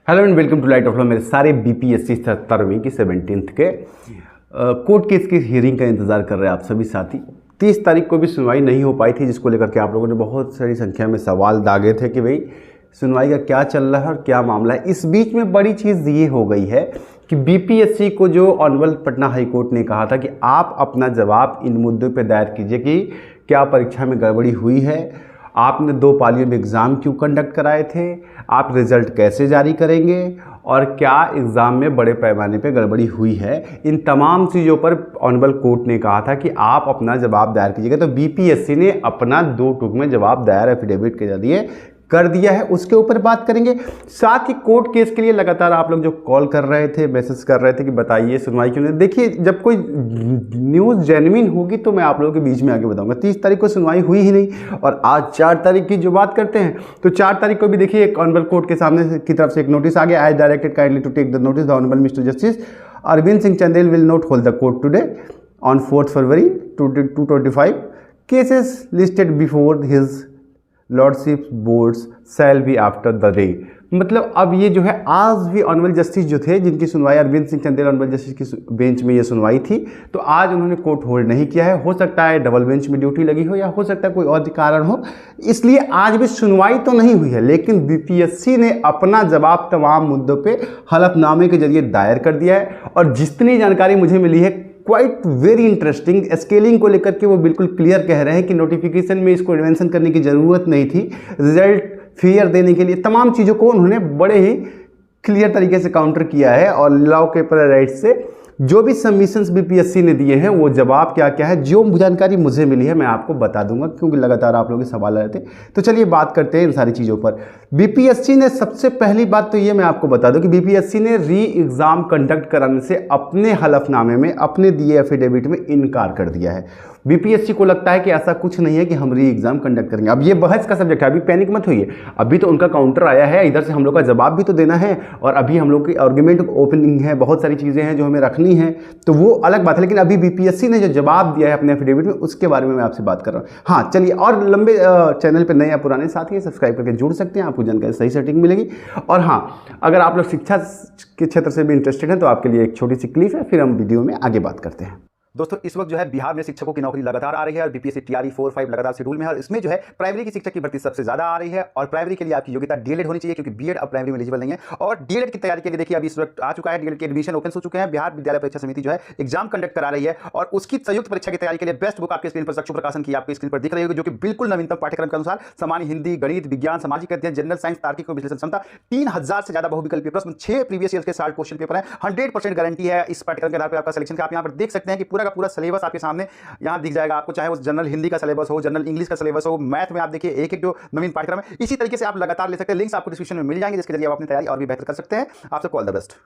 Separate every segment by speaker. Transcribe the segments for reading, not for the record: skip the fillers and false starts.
Speaker 1: Hello and welcome to light of law. मेरे सारे BPSC 17वीं की 17th के कोर्ट केस की हियरिंग का इंतज़ार कर रहे हैं आप सभी साथी। 30 तारीख को भी सुनवाई नहीं हो पाई थी, जिसको लेकर के आप लोगों ने बहुत सारी संख्या में सवाल दागे थे कि भाई सुनवाई का क्या चल रहा है और क्या मामला है। इस बीच में बड़ी चीज़ ये हो गई है कि बीपीएससी को जो ऑनरेबल पटना हाई कोर्ट ने कहा था कि आप अपना जवाब इन मुद्दों पर दायर कीजिए कि क्या परीक्षा में गड़बड़ी हुई है, आपने 2 पालियों में एग्ज़ाम क्यों कंडक्ट कराए थे, आप रिज़ल्ट कैसे जारी करेंगे और क्या एग्ज़ाम में बड़े पैमाने पे गड़बड़ी हुई है। इन तमाम चीज़ों पर ऑनरेबल कोर्ट ने कहा था कि आप अपना जवाब दायर कीजिएगा। तो बीपीएससी ने अपना 2 टूक में जवाब दायर एफिडेविट के जरिए कर दिया है, उसके ऊपर बात करेंगे। साथ ही कोर्ट केस के लिए लगातार आप लोग जो कॉल कर रहे थे, मैसेज कर रहे थे कि बताइए सुनवाई क्यों नहीं। देखिए, जब कोई न्यूज़ जेन्युइन होगी तो मैं आप लोगों के बीच में आगे बताऊंगा। 30 तारीख को सुनवाई हुई ही नहीं और आज 4 तारीख की जो बात करते हैं तो 4 तारीख को भी देखिए एक ऑनरेबल कोर्ट के सामने की तरफ से एक नोटिस आ गया। I directed kindly to take the notice the honourable mister justice Arvind Singh Chandel will not hold the court today on 4 February 2025 cases listed before his lordship boards shall be after the day. मतलब अब ये जो है आज भी honourable justice जो थे जिनकी सुनवाई अरविंद सिंह चंदेल ऑनरेबल जस्टिस की बेंच में ये सुनवाई थी, तो आज उन्होंने कोर्ट होल्ड नहीं किया है। हो सकता है डबल बेंच में ड्यूटी लगी हो या हो सकता है कोई और कारण हो, इसलिए आज भी सुनवाई तो नहीं हुई है। लेकिन बीपीएससी ने अपना जवाब तमाम मुद्दों पे हलफनामे के जरिए दायर कर दिया है और जितनी जानकारी मुझे मिली है क्वाइट वेरी इंटरेस्टिंग। स्केलिंग को लेकर के वो बिल्कुल क्लियर कह रहे हैं कि नोटिफिकेशन में इसको इन्वेंशन करने की ज़रूरत नहीं थी, रिजल्ट फेयर देने के लिए तमाम चीज़ों को उन्होंने बड़े ही क्लियर तरीके से काउंटर किया है। और लॉ के पर राइट से जो भी सबमिशंस बीपीएससी ने दिए हैं वो जवाब क्या क्या है, जो जानकारी मुझे मिली है मैं आपको बता दूंगा, क्योंकि लगातार आप लोगों के सवाल आ रहे थे। तो चलिए बात करते हैं इन सारी चीज़ों पर। बीपीएससी ने सबसे पहली बात तो ये मैं आपको बता दूं कि बीपीएससी ने री एग्ज़ाम कंडक्ट कराने से अपने हलफनामे में, अपने दिए एफिडेविट में इनकार कर दिया है। बीपीएससी को लगता है कि ऐसा कुछ नहीं है कि हम री एग्ज़ाम कंडक्ट करेंगे। अब ये बहस का सब्जेक्ट है, अभी पैनिक मत होइए, अभी तो उनका काउंटर आया है, इधर से हम लोग का जवाब भी तो देना है और अभी हम लोग की आर्ग्यूमेंट ओपनिंग है, बहुत सारी चीज़ें हैं जो हमें रखनी है, तो वो अलग बात है। लेकिन अभी बीपीएससी ने जो जवाब दिया है अपने एफिडेविट में उसके बारे में मैं आपसे बात कर रहा हूँ। हाँ चलिए, और लंबे चैनल पर नए या पुराने साथी सब्सक्राइब करके जुड़ सकते हैं, आपको जानकारी सही सेटिंग मिलेगी। और हाँ, अगर आप लोग शिक्षा के क्षेत्र से भी इंटरेस्टेड हैं तो आपके लिए एक छोटी सी क्लिप है, फिर हम वीडियो में आगे बात करते हैं।
Speaker 2: दोस्तों, इस वक्त जो है बिहार में शिक्षकों की नौकरी लगातार आ रही है और बीपीएससी टीआरई 4-5 लगातार शेड्यूल में है और इसमें जो है प्राइमरी की शिक्षक की भर्ती सबसे ज्यादा आ रही है। और प्राइमरी के लिए आपकी योग्यता डीएलएड होनी चाहिए, क्योंकि बीएड अब प्राइमरी में एलिजिबल नहीं है। और डीएलएड की तैयारी के लिए देखिए अभी इस वक्त आ चुका है, डीएलएड के एडमिशन ओपन हो चुके हैं। बिहार विद्यालय परीक्षा समिति जो है एग्जाम कंडक्ट करा रही है और उसकी संयुक्त परीक्षा की तैयारी के लिए बेस्ट बुक आपके स्क्रीन पर चक्षु प्रकाशन की आपकी स्क्रीन पर दिख रही होगी, जो कि बिल्कुल नवीनतम पाठ्यक्रम के अनुसार सामान्य हिंदी, गणित, विज्ञान, सामाजिक अध्ययन, जनरल साइंस, तार्किक और विश्लेषण क्षमता, 3000 से ज्यादा बहुविकल्पीय प्रश्न, 6 प्रीवियस ईयर के 60 क्वेश्चन पेपर है। 100% गारंटी है इस पाठ्यक्रम के आधार पर आपका सिलेक्शन का। आप यहाँ पर देख सकते हैं कि पूरा का पूरा सिलेबस आपके सामने यहाँ दिख जाएगा आपको, चाहे वो जनरल हिंदी का सिलेबस हो, जनरल इंग्लिश का सिलेबस हो, मैथ में आप देखिए एक जो नवीन पाठ्यक्रम है, इसी तरीके से आप लगातार ले सकते हैं। लिंक्स आपको डिस्क्रिप्शन में मिल जाएंगे, जिसके जरिए आप अपनी तैयारी और भी बेहतर कर सकते हैं। आप सबको ऑल द बेस्ट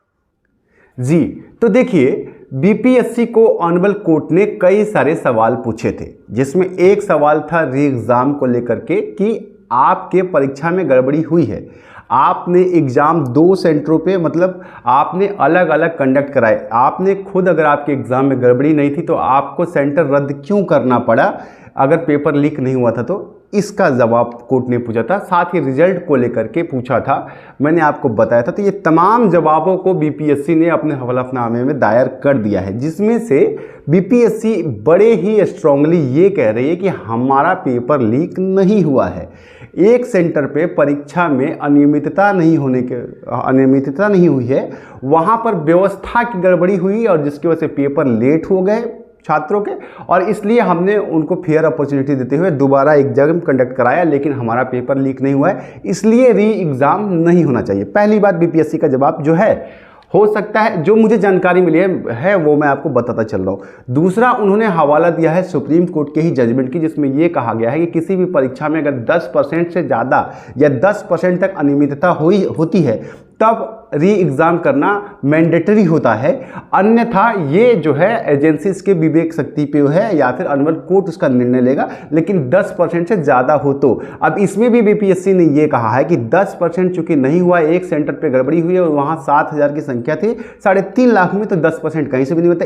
Speaker 1: जी। तो देखिए, बीपीएससी को ऑनरेबल कोर्ट ने कई सारे सवाल पूछे थे, जिसमें एक सवाल था री एग्जाम को लेकर के कि आपके परीक्षा में गड़बड़ी हुई है, आपने एग्ज़ाम 2 सेंटरों पे, मतलब आपने अलग अलग कंडक्ट कराए, आपने खुद, अगर आपके एग्ज़ाम में गड़बड़ी नहीं थी तो आपको सेंटर रद्द क्यों करना पड़ा अगर पेपर लीक नहीं हुआ था। तो इसका जवाब कोर्ट ने पूछा था। साथ ही रिजल्ट को लेकर के पूछा था, मैंने आपको बताया था। तो ये तमाम जवाबों को बीपीएससी ने अपने हलफनामे में दायर कर दिया है, जिसमें से बीपीएससी बड़े ही स्ट्रांगली ये कह रही है कि हमारा पेपर लीक नहीं हुआ है। एक सेंटर पे परीक्षा में अनियमितता नहीं हुई है, वहाँ पर व्यवस्था की गड़बड़ी हुई और जिसकी वजह से पेपर लेट हो गए छात्रों के, और इसलिए हमने उनको फेयर अपॉर्चुनिटी देते हुए दोबारा एग्जाम कंडक्ट कराया, लेकिन हमारा पेपर लीक नहीं हुआ है, इसलिए री एग्ज़ाम नहीं होना चाहिए। पहली बात बीपीएससी का जवाब जो है, हो सकता है जो मुझे जानकारी मिली है वो मैं आपको बताता चल रहा हूँ। दूसरा, उन्होंने हवाला दिया है सुप्रीम कोर्ट के ही जजमेंट की, जिसमें यह कहा गया है कि किसी भी परीक्षा में अगर 10% से ज़्यादा या 10% तक अनियमितता होती है तब री एग्ज़ाम करना मैंडेटरी होता है, अन्यथा ये जो है एजेंसीज के विवेक शक्ति पे है या फिर ऑनरेबल कोर्ट उसका निर्णय लेगा, लेकिन 10% से ज़्यादा हो तो। अब इसमें भी बीपीएससी ने ये कहा है कि 10% चूंकि नहीं हुआ, एक सेंटर पे गड़बड़ी हुई है और वहाँ 7000 की संख्या थी, 3.5 लाख में, तो 10% कहीं से भी नहीं होता।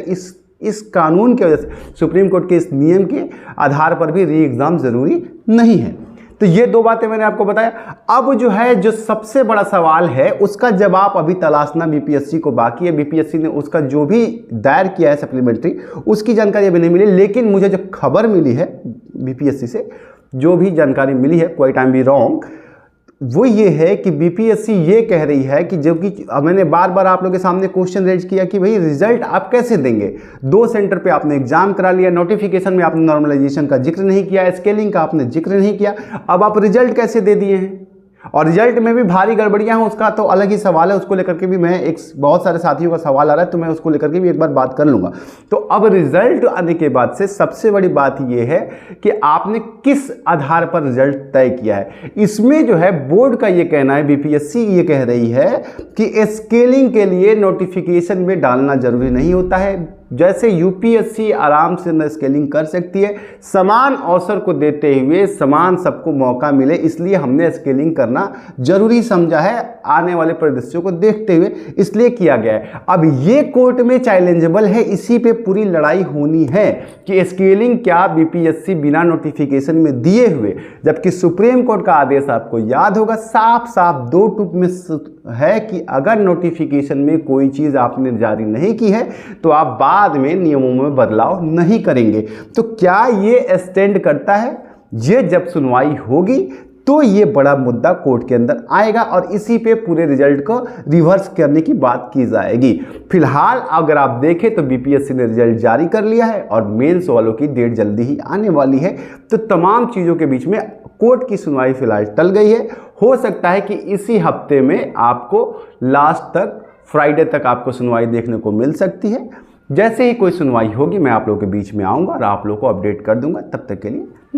Speaker 1: इस कानून की वजह से, सुप्रीम कोर्ट के इस नियम के आधार पर भी री एग्ज़ाम ज़रूरी नहीं है। तो ये दो बातें मैंने आपको बताया। अब जो है जो सबसे बड़ा सवाल है उसका जवाब अभी तलाशना बीपीएससी को बाकी है। बीपीएससी ने उसका जो भी दायर किया है सप्लीमेंट्री, उसकी जानकारी अभी नहीं मिली, लेकिन मुझे जो खबर मिली है बीपीएससी से, जो भी जानकारी मिली है, quite I am be wrong, वो ये है कि बीपीएससी ये कह रही है कि जो कि मैंने बार बार आप लोगों के सामने क्वेश्चन रेज किया कि भाई रिजल्ट आप कैसे देंगे। 2 सेंटर पे आपने एग्जाम करा लिया, नोटिफिकेशन में आपने नॉर्मलाइजेशन का जिक्र नहीं किया, स्केलिंग का आपने जिक्र नहीं किया, अब आप रिजल्ट कैसे दे दिए हैं। और रिजल्ट में भी भारी गड़बड़ियां हैं, उसका तो अलग ही सवाल है, उसको लेकर के भी मैं बहुत सारे साथियों का सवाल आ रहा है, तो मैं उसको लेकर के भी एक बार बात कर लूंगा। तो अब रिजल्ट आने के बाद से सबसे बड़ी बात यह है कि आपने किस आधार पर रिजल्ट तय किया है। इसमें जो है बोर्ड का यह कहना है, बीपीएससी ये कह रही है कि स्केलिंग के लिए नोटिफिकेशन में डालना जरूरी नहीं होता है। जैसे यूपीएससी आराम से स्केलिंग कर सकती है, समान अवसर को देते हुए समान सबको मौका मिले, इसलिए हमने स्केलिंग करना जरूरी समझा है, आने वाले परिदृश्यों को देखते हुए इसलिए किया गया है। अब ये कोर्ट में चैलेंजेबल है, इसी पे पूरी लड़ाई होनी है कि स्केलिंग क्या बीपीएससी बिना नोटिफिकेशन में दिए हुए, जबकि सुप्रीम कोर्ट का आदेश आपको याद होगा साफ साफ 2 टूक में है कि अगर नोटिफिकेशन में कोई चीज आपने जारी नहीं की है तो आप बाद में नियमों में बदलाव नहीं करेंगे। तो क्या ये स्टैंड करता है? ये जब सुनवाई होगी तो ये बड़ा मुद्दा कोर्ट के अंदर आएगा और इसी पे पूरे रिजल्ट को रिवर्स करने की बात की जाएगी। फिलहाल अगर आप देखें तो बीपीएससी ने रिजल्ट जारी कर लिया है और मेंस वालों की डेट जल्दी ही आने वाली है। तो तमाम चीज़ों के बीच में कोर्ट की सुनवाई फिलहाल टल गई है। हो सकता है कि इसी हफ्ते में आपको लास्ट तक, फ्राइडे तक आपको सुनवाई देखने को मिल सकती है। जैसे ही कोई सुनवाई होगी मैं आप लोगों के बीच में आऊँगा और आप लोगों को अपडेट कर दूंगा। तब तक के लिए